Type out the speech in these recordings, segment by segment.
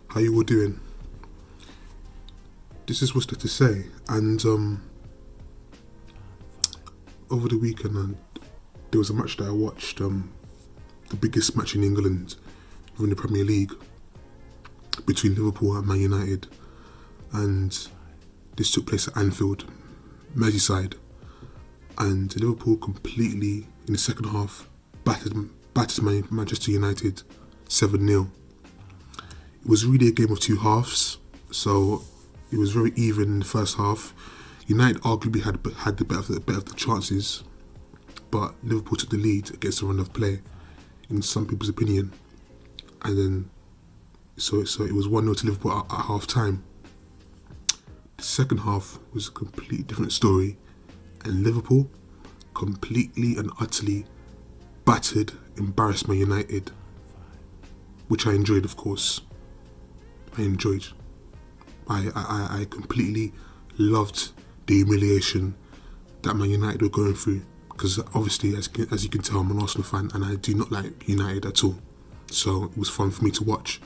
How you all doing? This is what's there to say. And over the weekend, there was a match that I watched. The biggest match in England within the Premier League between Liverpool and Man United, and this took place at Anfield, Merseyside, and Liverpool completely in the second half battered Manchester United 7-0. It was really a game of two halves, so it was very even in the first half. United arguably had the better of the chances, but Liverpool took the lead against the run of play, in some people's opinion. And then, so it was 1-0 to Liverpool at half time. The second half was a completely different story, and Liverpool completely and utterly battered, embarrassed Man United, which I enjoyed, of course. I completely loved the humiliation that Man United were going through, because obviously, as you can tell, I'm an Arsenal fan and I do not like United at all. So it was fun for me to watch.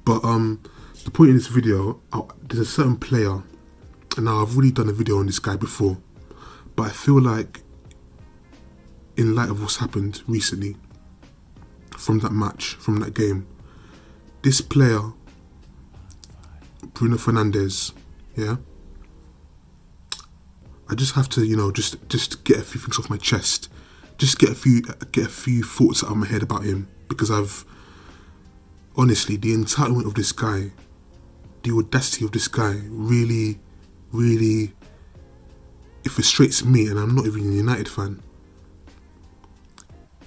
But the point in this video, there's a certain player, and now I've already done a video on this guy before, but I feel like, in light of what's happened recently from that match, from that game, this player, Bruno Fernandes, yeah, I just have to, just get a few things off my chest, just get a few thoughts out of my head about him, because honestly, the entitlement of this guy, the audacity of this guy, really, really, it frustrates me, and I'm not even a United fan.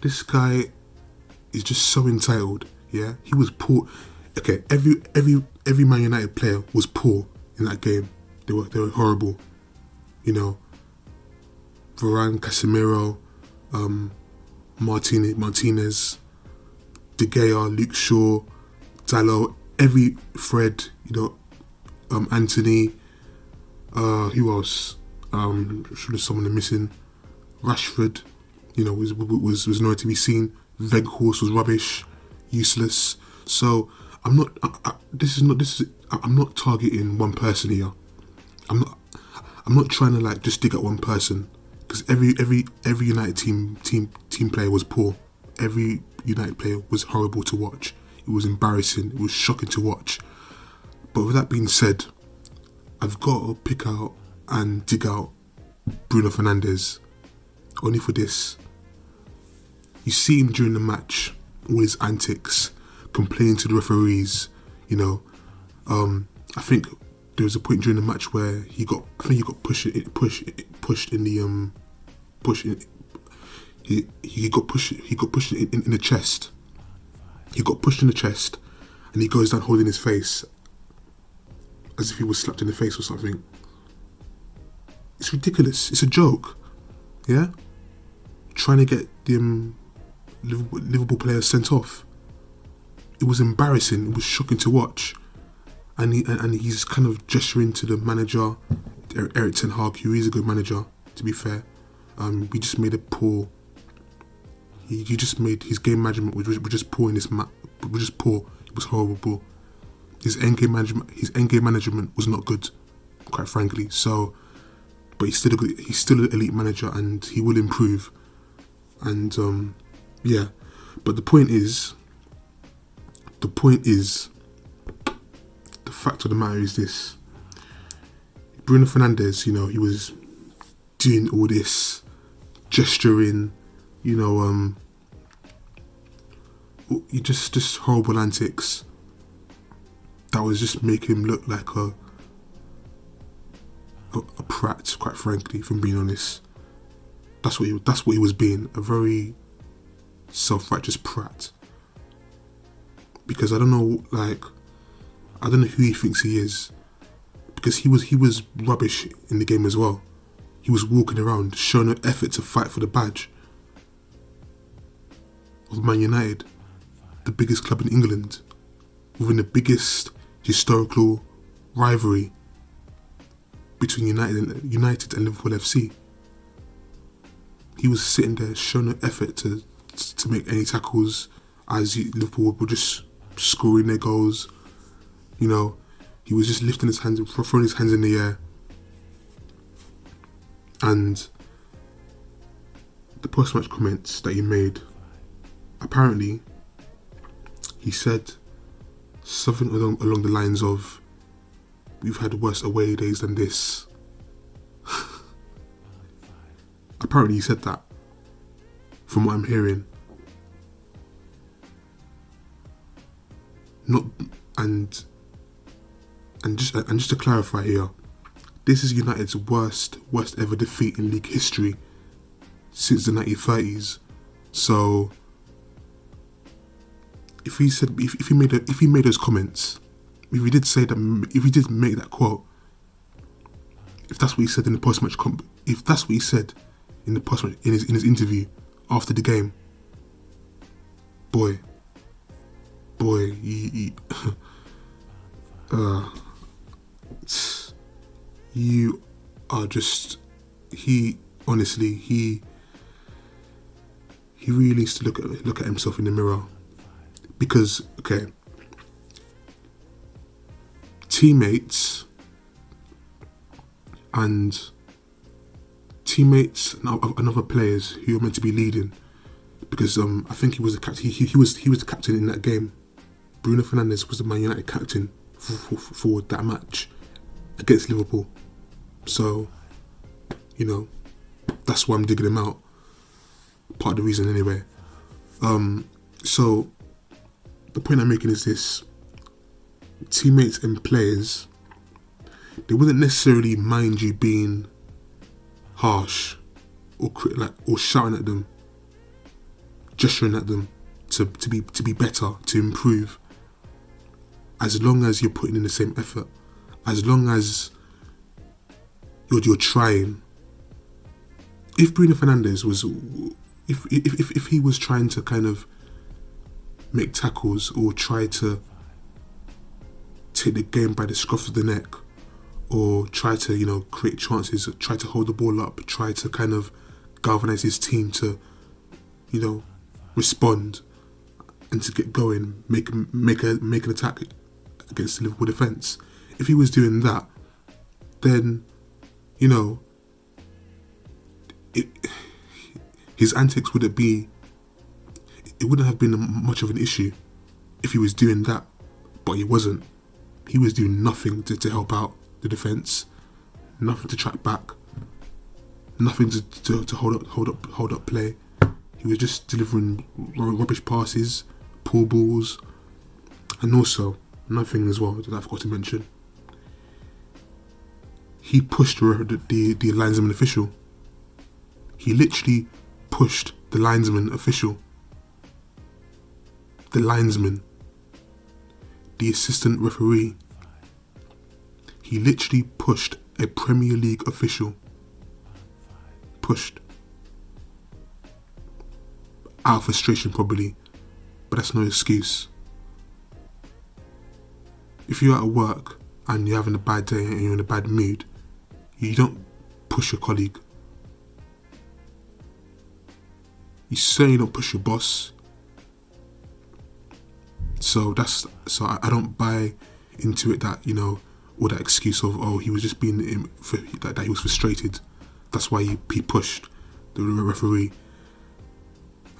This guy is just so entitled. Yeah, he was poor. Okay, every Man United player was poor in that game. They were horrible. Varane, Casemiro, Martinez, De Gea, Luke Shaw, Dalot, Fred, Anthony, who else? Should have someone missing. Rashford, was nowhere to be seen. Weghorst was rubbish, useless. So I'm not targeting one person here. I'm not trying to just dig at one person, because every United team player was poor. Every United player was horrible to watch. It was embarrassing. It was shocking to watch. But with that being said, I've got to pick out and dig out Bruno Fernandes. Only for this. You see him during the match, all his antics, complaining to the referees. I think there was a point during the match where he got pushed in the chest. He got pushed in the chest, and he goes down holding his face as if he was slapped in the face or something. It's ridiculous. It's a joke. Yeah? Trying to get the Liverpool players sent off. It was embarrassing. It was shocking to watch. And he's kind of gesturing to the manager, Eric Ten Hag, who is a good manager, to be fair. He just made a poor. He just made his game management was just poor in this match. Was just poor. It was horrible. His end game management was not good, quite frankly. So, but he's still an elite manager, and he will improve. And yeah, but the point is, the fact of the matter is this: Bruno Fernandes, he was doing all this gesturing, just horrible antics that was just making him look like a prat, quite frankly, if I'm being honest. That's what he was being, a very self-righteous prat. Because I don't know who he thinks he is. Because he was rubbish in the game as well. He was walking around, showing no effort to fight for the badge of Man United, the biggest club in England, within the biggest historical rivalry between United and Liverpool FC. He was sitting there showing no effort to make any tackles, as Liverpool were just scoring their goals. You know, he was just lifting his hands, throwing his hands in the air. And the post-match comments that he made, apparently, he said something along the lines of, "We've had worse away days than this." Apparently he said that, from what I'm hearing. Not and just to clarify here, this is United's worst ever defeat in league history since the 1930s. So if he made those comments, if he did say that, if he did make that quote, if that's what he said in the post-match, if that's what he said in the post-match, in his interview after the game, boy, you are just, he really needs to look at himself in the mirror, because okay, teammates and other players who are meant to be leading, because I think he was the captain. He was the captain in that game. Bruno Fernandes was the Man United captain for that match against Liverpool. So, you know, that's why I'm digging him out. Part of the reason, anyway. So the point I'm making is this: teammates and players, they wouldn't necessarily mind you being harsh or shouting at them, gesturing at them to be better, to improve, as long as you're putting in the same effort, as long as you're trying. If Bruno Fernandes was, if he was trying to kind of make tackles or try to take the game by the scruff of the neck, or try to, you know, create chances, try to hold the ball up, try to kind of galvanise his team to, you know, respond and to get going, make an attack against the Liverpool defence. If he was doing that, then, you know, his antics wouldn't have been much of an issue if he was doing that, but he wasn't. He was doing nothing to help out the defence, nothing to track back, nothing to hold up play. He was just delivering rubbish passes, poor balls, and also another thing as well that I forgot to mention. He pushed the linesman official. He literally pushed the linesman official. The linesman, the assistant referee. He literally pushed a Premier League official. Pushed. Out of frustration probably, but that's no excuse. If you're at work and you're having a bad day and you're in a bad mood, you don't push your colleague. You certainly don't push your boss. So I don't buy into it that, you know, or that excuse of, oh, he was just being that he was frustrated. That's why he pushed the referee.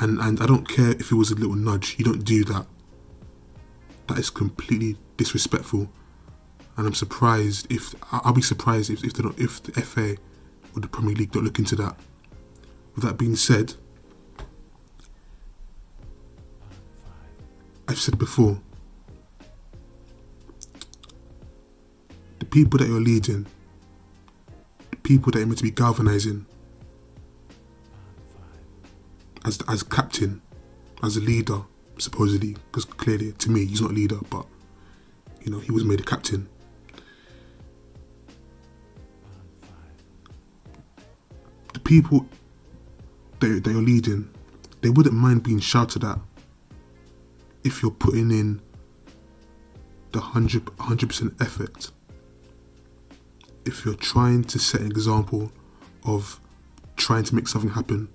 And I don't care if it was a little nudge. You don't do that. That is completely disrespectful. And I'm surprised I'll be surprised if the FA or the Premier League don't look into that. With that being said, I've said before, the people that you're leading, the people that you're meant to be galvanising, as captain, as a leader, supposedly, because clearly to me he's not a leader, but you know, he was made a captain. The people that you're leading, they wouldn't mind being shouted at if you're putting in the 100% effort. If you're trying to set an example of trying to make something happen.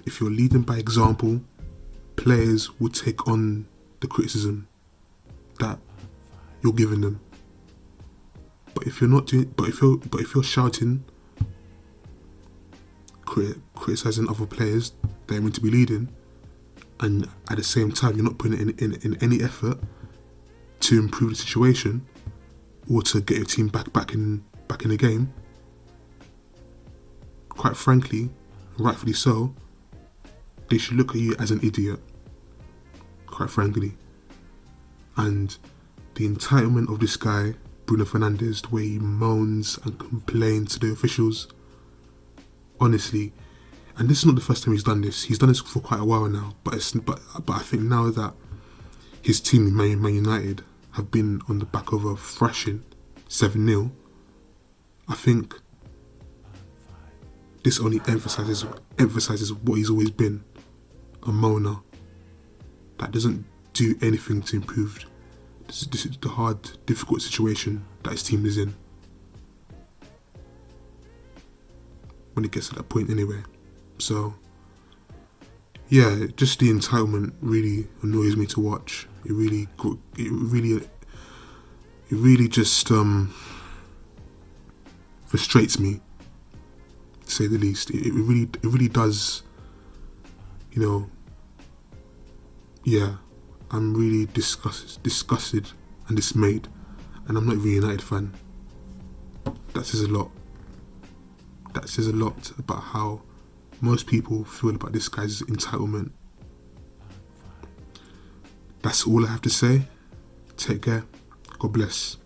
If you're leading by example, players will take on the criticism that you're giving them. But if you're not doing, but if you're shouting, criticizing other players that are meant to be leading, and at the same time you're not putting in any effort to improve the situation or to get your team back in the game, quite frankly, rightfully so, they should look at you as an idiot, quite frankly. And the entitlement of this guy, Bruno Fernandes, the way he moans and complains to the officials, honestly, and this is not the first time he's done this. He's done this for quite a while now. But I think now that his team, Man United, have been on the back of a thrashing 7-0, I think this only emphasises what he's always been, a moaner that doesn't do anything to improve this is the hard, difficult situation that his team is in. When it gets to that point anyway. So, yeah, just the entitlement really annoys me to watch. It really just frustrates me, to say the least. It really does, you know. Yeah, I'm really disgusted and dismayed, and I'm not even a United fan. That says a lot. That says a lot about how most people feel about this guy's entitlement. That's all I have to say. Take care. God bless.